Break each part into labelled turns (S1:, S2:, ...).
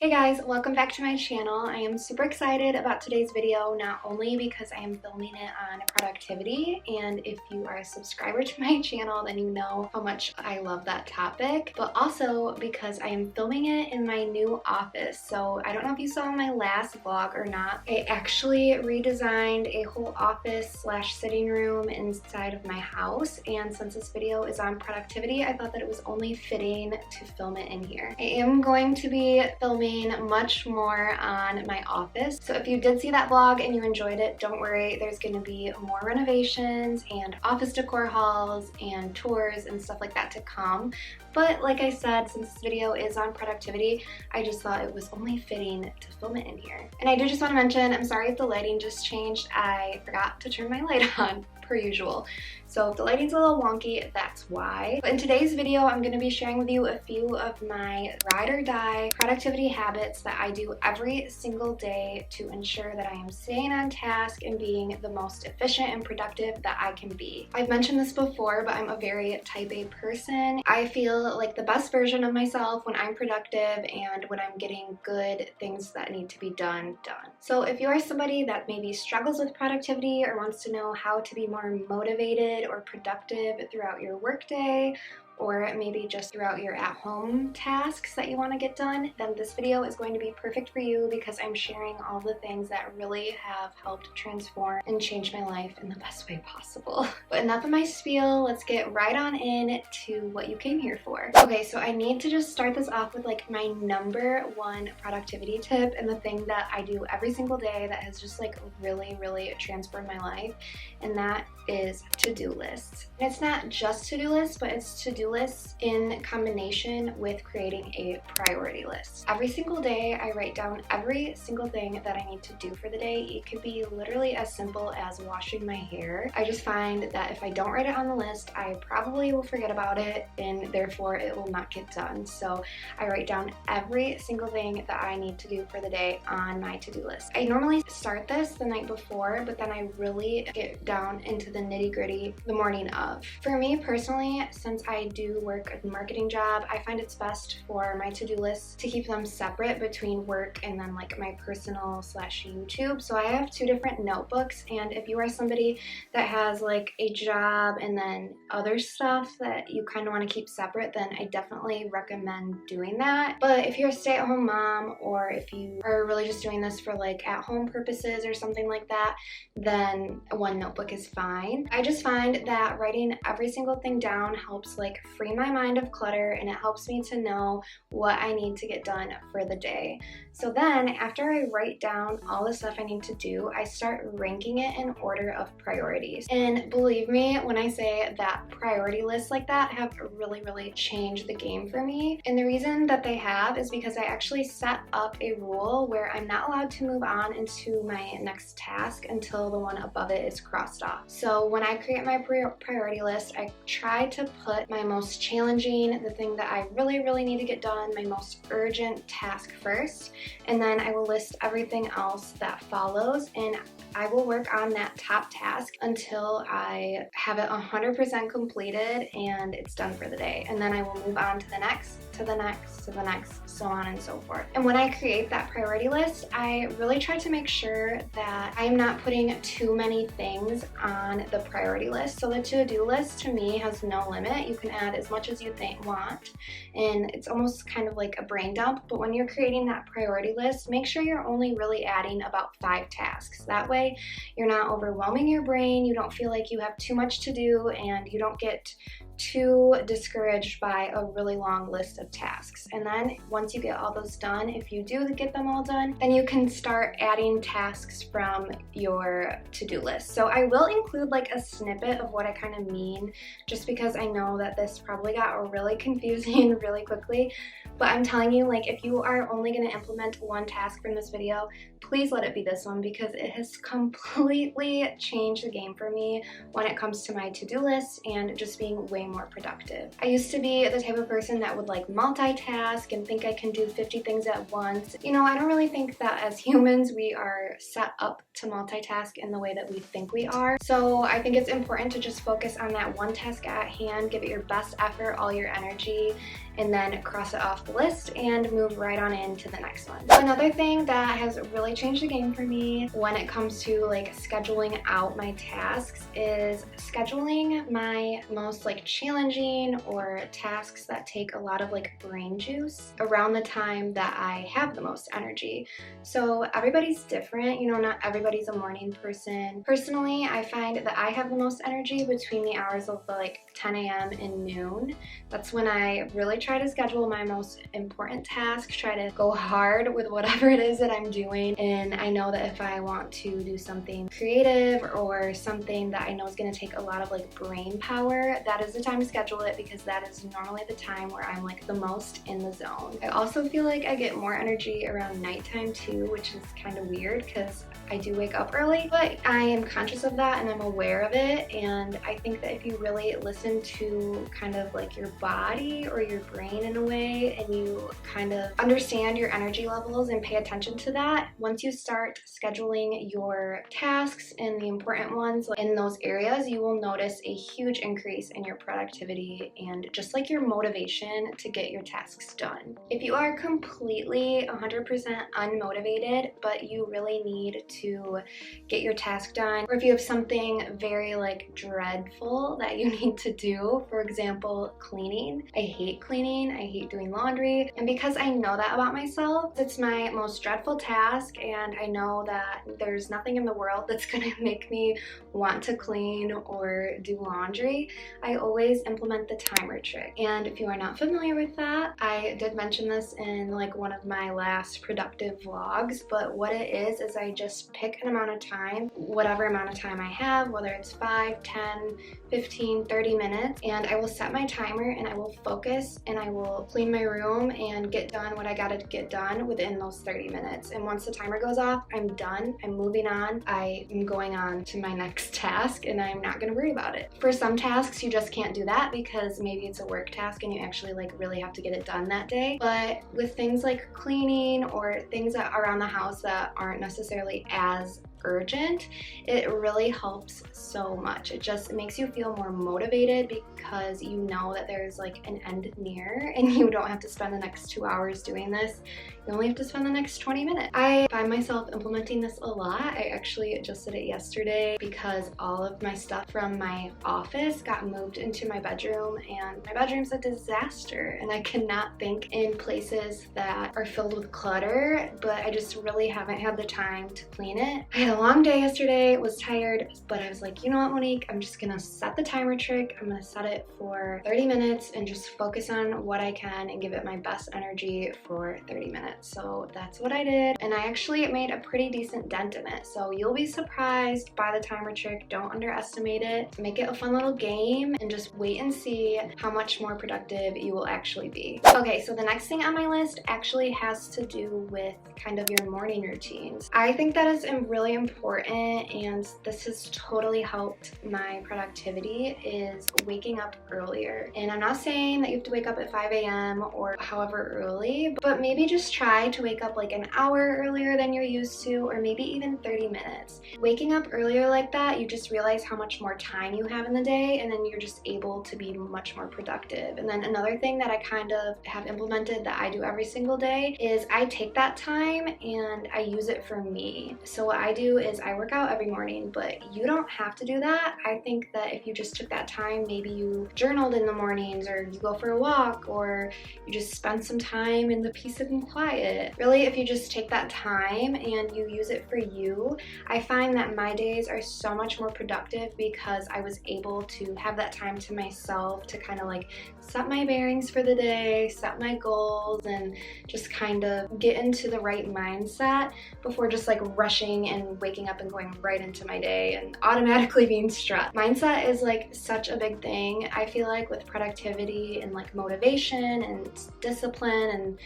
S1: Hey guys, welcome back to my channel. I am super excited about today's video, not only because I am filming it on productivity, and if you are a subscriber to my channel, then you know how much I love that topic, but also because I am filming it in my new office. So I don't know if you saw my last vlog or not. I actually redesigned a whole office slash sitting room inside of my house, and since this video is on productivity, I thought that it was only fitting to film it in here. I am going to be filming much more on my office. So if you did see that vlog and you enjoyed it, don't worry, there's going to be more renovations and office decor hauls and tours and stuff like that to come. But like I said, since this video is on productivity, I just thought it was only fitting to film it in here. And I do just want to mention, I'm sorry if the lighting just changed. I forgot to turn my light on per usual. So if the lighting's a little wonky, that's why. But in today's video, I'm going to be sharing with you a few of my ride or die productivity habits that I do every single day to ensure that I am staying on task and being the most efficient and productive that I can be. I've mentioned this before, but I'm a very type A person. I feel like the best version of myself when I'm productive and when I'm getting good things that need to be done. So if you are somebody that maybe struggles with productivity or wants to know how to be more motivated or productive throughout your workday, or maybe just throughout your at-home tasks that you want to get done, then this video is going to be perfect for you because I'm sharing all the things that really have helped transform and change my life in the best way possible. But enough of my spiel, let's get right on in to what you came here for. Okay, so I need to just start this off with like my number one productivity tip and the thing that I do every single day that has just like really transformed my life, and that is to-do lists. And it's not just to-do lists, but it's to-do lists in combination with creating a priority list. Every single day I write down every single thing that I need to do for the day. It could be literally as simple as washing my hair. I just find that if I don't write it on the list, I probably will forget about it and therefore it will not get done. So I write down every single thing that I need to do for the day on my to-do list. I normally start this the night before, but then I really get down into the nitty-gritty the morning of. For me personally, since I do work a marketing job, I find it's best for my to-do lists to keep them separate between work and then like my personal slash YouTube. So I have two different notebooks, and if you are somebody that has like a job and then other stuff that you kind of want to keep separate, then I definitely recommend doing that. But if you're a stay-at-home mom, or if you are really just doing this for like at-home purposes or something like that, then one notebook is fine. I just find that writing every single thing down helps like free my mind of clutter, and it helps me to know what I need to get done for the day. So then after I write down all the stuff I need to do, I start ranking it in order of priorities. And believe me when I say that priority lists like that have really changed the game for me. And the reason that they have is because I actually set up a rule where I'm not allowed to move on into my next task until the one above it is crossed off. So when I create my priority list, I try to put my most challenging, the thing that I really need to get done, my most urgent task first, and then I will list everything else that follows, and I will work on that top task until I have it 100% completed and it's done for the day. And then I will move on to the next, to the next, to the next, so on and so forth. And when I create that priority list, I really try to make sure that I am not putting too many things on the priority list. So the to-do list to me has no limit. You can add as much as you want, and it's almost kind of like a brain dump. But when you're creating that priority list, make sure you're only really adding about 5 tasks. That way you're not overwhelming your brain, you don't feel like you have too much to do, and you don't get too discouraged by a really long list of tasks. And then once you get all those done, if you do get them all done, then you can start adding tasks from your to-do list. So I will include like a snippet of what I kind of mean, just because I know that this probably got really confusing really quickly. But I'm telling you, like, if you are only going to implement one task from this video, please let it be this one, because it has completely changed the game for me when it comes to my to-do list and just being way more productive. I used to be the type of person that would like multitask and think I can do 50 things at once. You know, I don't really think that as humans we are set up to multitask in the way that we think we are. So I think it's important to just focus on that one task at hand, give it your best effort, all your energy, and then cross it off the list and move right on into the next one. Another thing that has really changed the game for me when it comes to like scheduling out my tasks is scheduling my most like challenging or tasks that take a lot of like brain juice around the time that I have the most energy. So everybody's different, you know, not everybody's a morning person. Personally, I find that I have the most energy between the hours of like 10 a.m. and noon. That's when I really try to schedule my most important tasks, try to go hard with whatever it is that I'm doing. And I know that if I want to do something creative or something that I know is going to take a lot of like brain power, that is the time to schedule it, because that is normally the time where I'm like the most in the zone. I also feel like I get more energy around nighttime too, which is kind of weird because I do wake up early, but I am conscious of that and I'm aware of it. And I think that if you really listen to kind of like your body or your brain in a way, and you kind of understand your energy levels and pay attention to that, once you start scheduling your tasks and the important ones in those areas, you will notice a huge increase in your productivity and just like your motivation to get your tasks done. If you are completely 100% unmotivated, but you really need to get your task done, or if you have something very like dreadful that you need to do, for example, cleaning. I hate cleaning, I hate doing laundry, and because I know that about myself, it's my most dreadful task, and I know that there's nothing in the world that's gonna make me want to clean or do laundry, I always implement the timer trick. And if you are not familiar with that, I did mention this in like one of my last productive vlogs, but what it is I just pick an amount of time, whatever amount of time I have, whether it's 5, 10, 15, 30 minutes, and I will set my timer and I will focus and I will clean my room and get done what I gotta get done within those 30 minutes. And once the timer goes off, I'm done, I'm moving on, I am going on to my next task, and I'm not gonna worry about it. For some tasks, you just can't do that because maybe it's a work task and you actually like really have to get it done that day. But with things like cleaning or things that are around the house that aren't necessarily as urgent, it really helps so much. It makes you feel more motivated because you know that there's like an end near and you don't have to spend the next 2 hours doing this. You only have to spend the next 20 minutes. I find myself implementing this a lot. I actually just did it yesterday because all of my stuff from my office got moved into my bedroom, and my bedroom's a disaster and I cannot think in places that are filled with clutter, but I just really haven't had the time to clean it. I had a long day yesterday, was tired, but I was like, you know what, Monique, I'm just gonna set the timer trick. I'm gonna set it for 30 minutes and just focus on what I can and give it my best energy for 30 minutes. So that's what I did, and I actually made a pretty decent dent in it. So you'll be surprised by the timer trick. Don't underestimate it. Make it a fun little game and just wait and see how much more productive you will actually be. Okay, so the next thing on my list actually has to do with kind of your morning routines. I think that is really important, and this has totally helped my productivity, is waking up earlier. And I'm not saying that you have to wake up at 5 a.m. or however early, but maybe just try to wake up like an hour earlier than you're used to, or maybe even 30 minutes. Waking up earlier like that, you just realize how much more time you have in the day, and then you're just able to be much more productive. And then another thing that I kind of have implemented that I do every single day is I take that time and I use it for me. So what I do is I work out every morning, but you don't have to do that. I think that if you just took that time, maybe you journaled in the mornings, or you go for a walk, or you just spend some time in the peace and quiet. Really, if you just take that time and you use it for you, I find that my days are so much more productive because I was able to have that time to myself to kind of like set my bearings for the day, set my goals, and just kind of get into the right mindset before just like rushing and waking up and going right into my day and automatically being stressed. Mindset is like such a big thing, I feel like, with productivity and like motivation and discipline and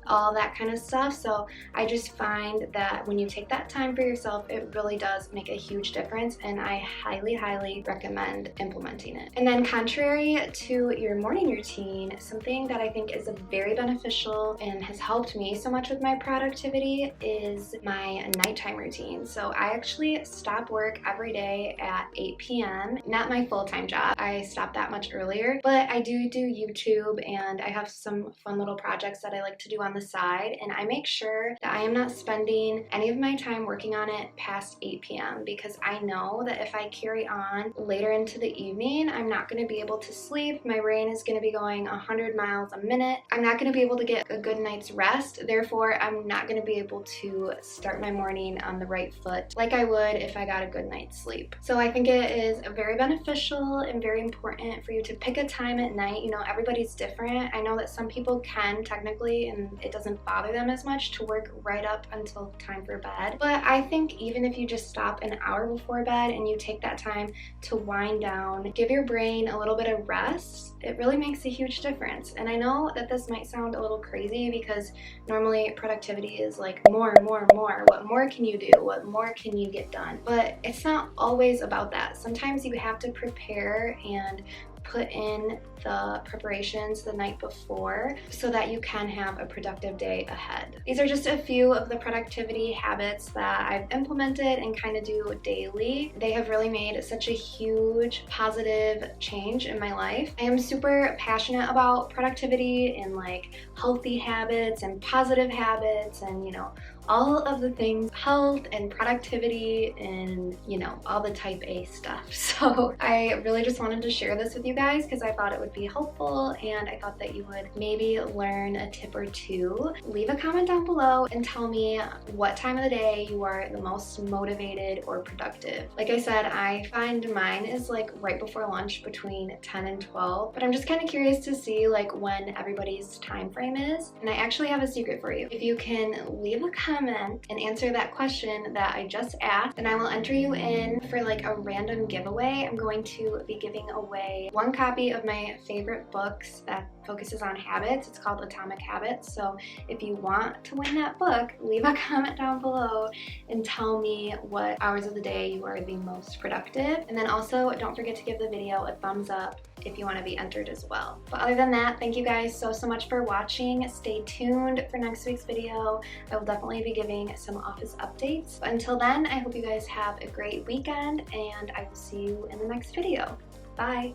S1: all that kind of stuff. So I just find that when you take that time for yourself, it really does make a huge difference, and I highly recommend implementing it. And then contrary to your morning routine, something that I think is very beneficial and has helped me so much with my productivity is my nighttime routine. So I actually stop work every day at 8 p.m. Not my full-time job. I stop that much earlier, but I do YouTube, and I have some fun little projects that I like to do on the side, and I make sure that I am not spending any of my time working on it past 8 p.m. because I know that if I carry on later into the evening, I'm not going to be able to sleep. My brain is going to be going 100 miles a minute. I'm not going to be able to get a good night's rest. Therefore, I'm not going to be able to start my morning on the right foot like I would if I got a good night's sleep. So I think it is very beneficial and very important for you to pick a time at night. You know, everybody's different. I know that some people can technically, and it doesn't bother them as much to work right up until time for bed. But I think even if you just stop an hour before bed and you take that time to wind down, give your brain a little bit of rest, it really makes a huge difference. And I know that this might sound a little crazy because normally productivity is like more. What more can you do? What more can you get done? But it's not always about that. Sometimes you have to prepare and put in the preparations the night before so that you can have a productive day ahead. These are just a few of the productivity habits that I've implemented and kind of do daily. They have really made such a huge positive change in my life. I am super passionate about productivity and like healthy habits and positive habits and, you know, all of the things, health and productivity and, you know, all the type A stuff. So I really just wanted to share this with you guys because I thought it would be helpful, and I thought that you would maybe learn a tip or two. Leave a comment down below and tell me what time of the day you are the most motivated or productive. Like I said, I find mine is like right before lunch between 10 and 12, but I'm just kind of curious to see like when everybody's time frame is. And I actually have a secret for you. If you can leave a comment and answer that question that I just asked, and I will enter you in for like a random giveaway. I'm going to be giving away one copy of my favorite books that focuses on habits. It's called Atomic Habits. So if you want to win that book, leave a comment down below and tell me what hours of the day you are the most productive. And then also don't forget to give the video a thumbs up if you want to be entered as well. But other than that, thank you guys so much for watching. Stay tuned for next week's video. I will definitely be giving some office updates. But until then, I hope you guys have a great weekend, and I will see you in the next video. Bye!